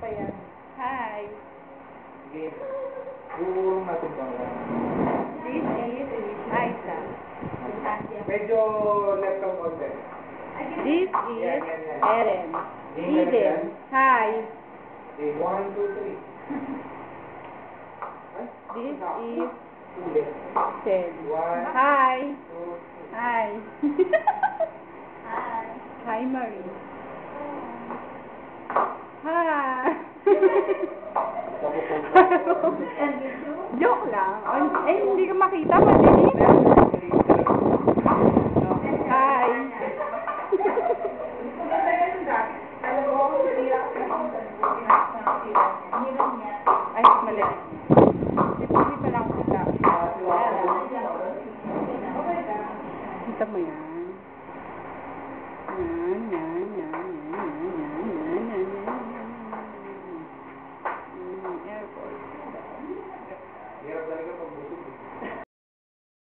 pa yan. Hi. Sige. Uulong natin ba? This is Liza. Medyo left ang konti. This is Erin. Eden. Hi. Okay, 1, 2, 3. This is Ulit. Ted. 1, Hi. 2, 3. Hi. Hi, Marie. Hi. Joke lang. Eh, hindi ka makita. Madilim. Hi. Ay, mali. Hindi pa lang kita. Kita mo yan. Airport. Hirap talaga pag gusto